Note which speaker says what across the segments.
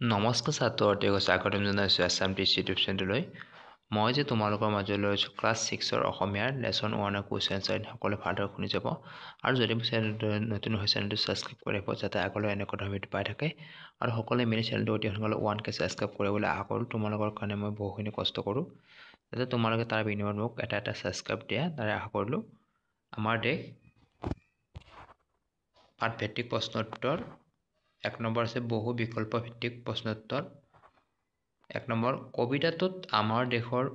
Speaker 1: নমস্কাৰ ছাত্ৰসকলক স্বাগতম জনাইছোঁ এছএমটিচি ইউটিউব চেনেললৈ। মই যে তোমালোকৰ মাজলৈ আছোঁ ক্লাছ 6ৰ অসমীয়াৰ লেচন 1ৰ কুৱেশ্যন আনচাৰ সকলোৱে ভালদৰে শুনি যাব আৰু যদি চেনেলটো নতুন হয় চেনেলটো ছাবস্ক্ৰাইব কৰি ৰাখিব যাতে আগলৈ এনেকুৱা ধৰণৰ ভিডিঅ' পাই থাকে আৰু সকলোৱে মিলি চেনেলটো অতি সোনকালে 1K ছাবস্ক্ৰাইব কৰিবলৈ আশা কৰোঁ। তোমালোকৰ কাৰণে মই বহুখিনি কষ্ট কৰোঁ যাতে তোমালোকে তাৰ বিনিময়ত মোক এটা ছাবস্ক্ৰাইব দিয়া তাৰে আশা কৰিলোঁ। আমাৰ দেশ পাঠভিত্তিক প্ৰশ্নোত্তৰ 1 নম্বৰ আছে বহু বিকল্প ভিত্তিক প্ৰশ্নোত্তৰ। 1 নম্বৰ কবিতাটোত আমাৰ দেশৰ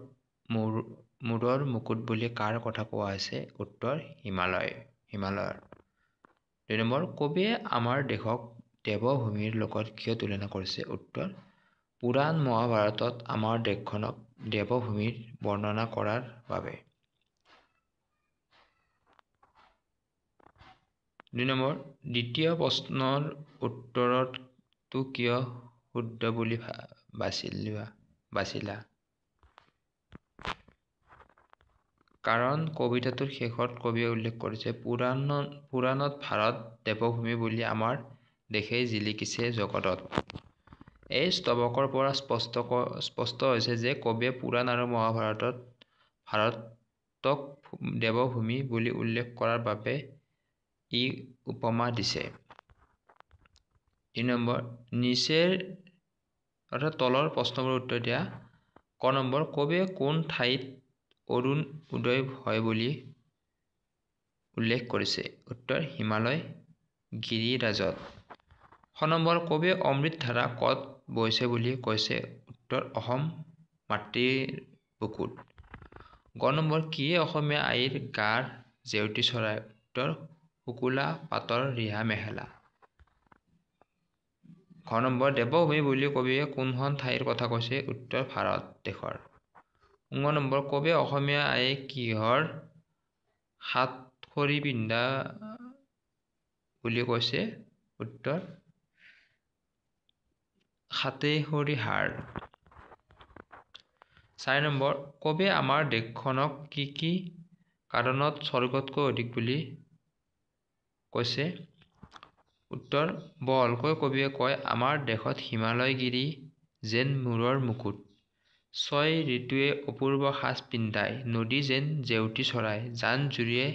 Speaker 1: মূৰৰ মুকুট বুলি কাৰ কথা কোৱা হৈছে? উত্তৰ হিমালয়ৰ। 2 নম্বৰ কবিয়ে আমাৰ দেশক দেৱভূমিৰ লগত কিয় তুলনা কৰিছে? উত্তৰ পুৰাণ মহাভাৰতত আমাৰ দেশখনক দেৱভূমিৰ বৰ্ণনা কৰাৰ বাবে। 2 নম্বৰ দ্বিতীয় প্ৰশ্নৰ উত্তৰটো কিয় শুদ্ধ বুলি বাছিলা? কাৰণ কবিতাটোৰ শেষত কবিয়ে উল্লেখ কৰিছে পুৰাণত ভাৰত দেৱভূমি বুলি আমাৰ দেশে জিলিকিছে জগতত। এই স্তৱকৰ পৰা স্পষ্ট হৈছে যে কবিয়ে পুৰাণ আৰু মহাভাৰতত ভাৰতক দেৱভূমি বুলি উল্লেখ কৰাৰ বাবে ই উপমা দিছে। 3 নম্বৰ নিচেৰ অৰ্থাৎ তলৰ প্ৰশ্নবোৰ উত্তৰ দিয়া। ক নম্বৰ কবিয়ে কোন ঠাইত অৰুণ উদয় হয় বুলি উল্লেখ কৰিছে? উত্তৰ হিমালয় গিৰিৰাজত। খ নম্বৰ কবিয়ে অমৃত ধাৰা ক'ত বৈছে বুলি কৈছে? উত্তৰ অসম মাতৃৰ বুকুত। গ নম্বৰ কিয়ে অসমীয়া আইৰ গাৰ জেউতি চৰায়? উত্তৰ শুকুলা পাতৰ ৰিহা মেখেলা। ঘ নম্বৰ দেৱভূমি বুলি কবিয়ে কোনখন ঠাইৰ কথা কৈছে? উত্তৰ ভাৰত দেশৰ। ঙ নম্বৰ কবিয়ে অসমীয়া আইয়ে কিহৰ সাতসৰী পিন্ধা বুলি কৈছে? উত্তৰ সাতেসৰী হাড়। 4 নম্বৰ কবিয়ে আমাৰ দেশখনক কি কি কাৰণত স্বৰ্গতকৈ অধিক বুলি কৈছে? উত্তৰ বহলকৈ কবিয়ে কয় আমাৰ দেশত হিমালয়গিৰি যেন মূৰৰ মুকুট, 6 ঋতুৱে অপূৰ্ব সাজ পিন্ধায়, নদী যেন জেউতি চৰায়, জান-জুৰিয়ে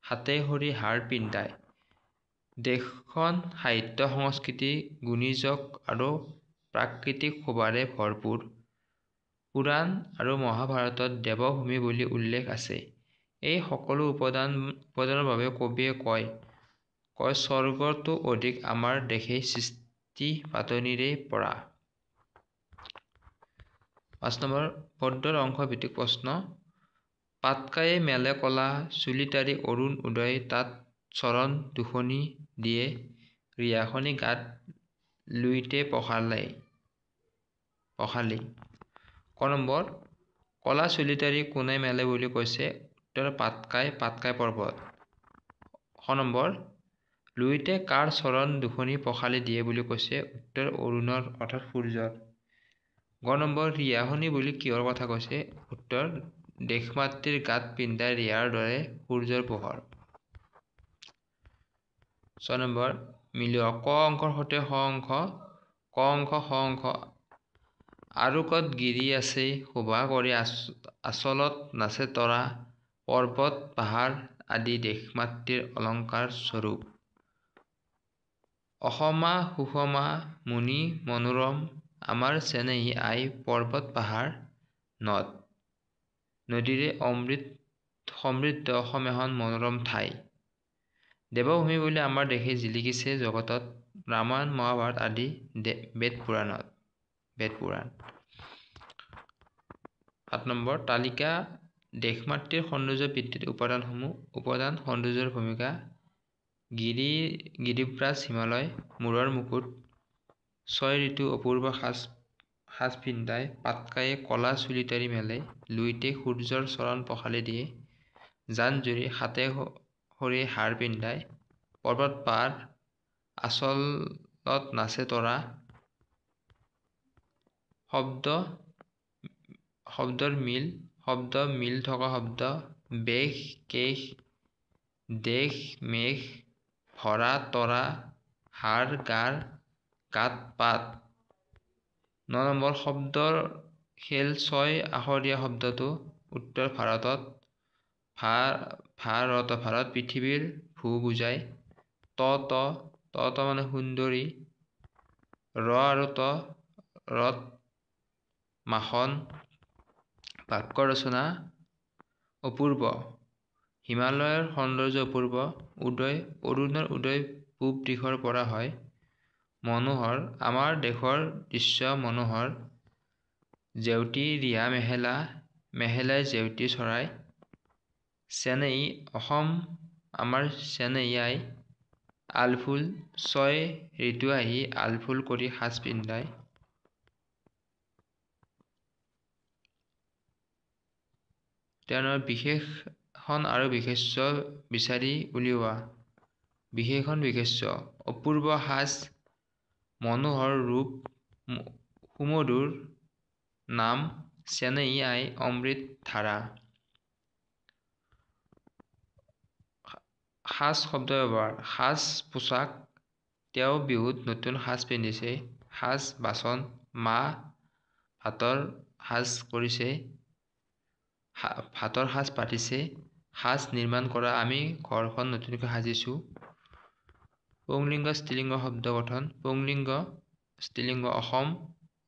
Speaker 1: সাতেসৰী হাড় পিন্ধায়। দেশখন সাহিত্য সংস্কৃতি গুণীযক আৰু প্ৰাকৃতিক শোভাৰে ভৰপূৰ। পুৰাণ আৰু মহাভাৰতত দেৱভূমি বুলি উল্লেখ আছে। এই সকলো উপাদানৰ বাবে কবিয়ে কয় স্বৰ্গতো অধিক আমাৰ দেশে সৃষ্টি পাতনিৰে পৰা। 5 নম্বৰ পদ্যৰ অংশ ভিত্তিক প্ৰশ্ন। পাতকায়ে মেলে কলা চুলি তাৰি অৰুণ উদয় তাত চৰণ দুখনি দিয়ে ৰিহাখনি গাত লুইতে পখালি। ক নম্বৰ কলা চুলি তাৰি কোনে মেলে বুলি কৈছে? উত্তৰ পাতকাই পৰ্বত। খ নম্বৰ লুইতে কাৰ চৰণ দুখনি পখালি দিয়ে বুলি কৈছে? উত্তৰ অৰুণৰ অৰ্থাৎ সূৰ্যৰ। গ নম্বৰ ৰিহাখনি বুলি কিহৰ কথা কৈছে? উত্তৰ দেশমাতৃৰ গাত পিন্ধা ৰিহাৰ দৰে সূৰ্যৰ পোহৰ। 6 নম্বৰ মিলোৱা ক অংকৰ সৈতে খ অংশ। ক অংশ খ অংশ আৰুকত গিৰি আছে শোভা কৰি আচলত নাচে তৰা, পৰ্বত পাহাৰ আদি দেশমাতৃৰ অলংকাৰ স্বৰূপ। অসমা সুষমা মুনি মনোৰম আমাৰ চেনেহী আই পৰ্বত পাহাৰ নদ নদীৰে সমৃদ্ধ অসম এখন মনোৰম ঠাই। দেৱভূমি বুলি আমাৰ দেশে জিলিকিছে জগতত, ৰামায়ণ মহাভাৰত আদি বেদ পুৰাণ। 7 নম্বৰ তালিকা দেশমাতৃৰ সৌন্দৰ্য বৃদ্ধিত উপাদানসমূহ। উপাদান সৌন্দৰ্যৰ ভূমিকা গিৰিব্ৰাজ হিমালয়, মূৰৰ মুকুট, 6 ঋতু অপূৰ্ব সাজ পিন্ধায়, পাতকায়ে কলা চুলি তাৰি মেলে, লুইতে সূৰ্যৰ চৰণ পখালি দিয়ে, জান-জুৰি সাতেসৰী হাড় পিন্ধায়, পৰ্বত পাহাৰ আচলত নাচে তৰা। শব্দ মিল থকা শব্দ বেশ কেশ দেশ মেঘ ভৰা তৰা হাড় গাৰ গাত পাত 9 নম্বৰ শব্দৰ খেল 6 আখৰীয়া শব্দটো উত্তৰ ভাৰত পৃথিৱীৰ ভূ বুজায়। ত মানে সুন্দৰী, ৰ আৰু ৰত মাখন। বাক্য ৰচনা অপূৰ্ব, হিমালয়ৰ সৌন্দৰ্য অপূৰ্ব। অৰুণৰ উদয় পূব দিশৰ পৰা হয়। মনোহৰ, আমাৰ দেশৰ দৃশ্য মনোহৰ। জেউতী ৰিহা মেখেলাই জেউতী চৰাই। চেনেহী, অসম আমাৰ চেনেহী আই। আলফুল, 6 ঋতু আহি আলফুল কৰি সাজ পিন্ধায়। তেওঁৰ বিশেষণ আৰু বিশেষ্য বিচাৰি উলিওৱা। বিশেষণ বিশেষ্য অপূৰ্ব সাজ, মনোহৰ ৰূপ, সুমধুৰ নাম, চেনেহী আই, অমৃত ধাৰা। সাজ শব্দ ব্যৱহাৰ। সাজ পোছাক, তেওঁ বিহুত নতুন সাজ পিন্ধিছে। সাজ বাচন, মা ভাতৰ সাজ কৰিছে, ভাতৰ সাজ পাতিছে। সাজ নিৰ্মাণ কৰা, আমি ঘৰখন নতুনকৈ সাজিছোঁ। পুংলিংগ স্ত্ৰীলিংগ শব্দ গঠন। পুংলিংগ স্ত্ৰীলিংগ অসম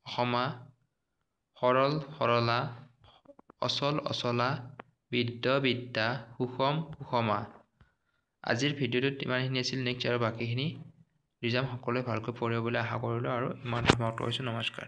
Speaker 1: অসমা, সৰল সৰলা, অচল অচলা, বৃদ্ধ বৃদ্ধা, সুষম সুষমা। আজিৰ ভিডিঅ'টোত ইমানখিনি আছিল। নেক্সট আৰু বাকীখিনি ৰিজাম সকলোৱে ভালকৈ পঢ়িব বুলি আশা কৰিলোঁ আৰু ইমানতে সমাপ্ত কৰিছোঁ। নমস্কাৰ।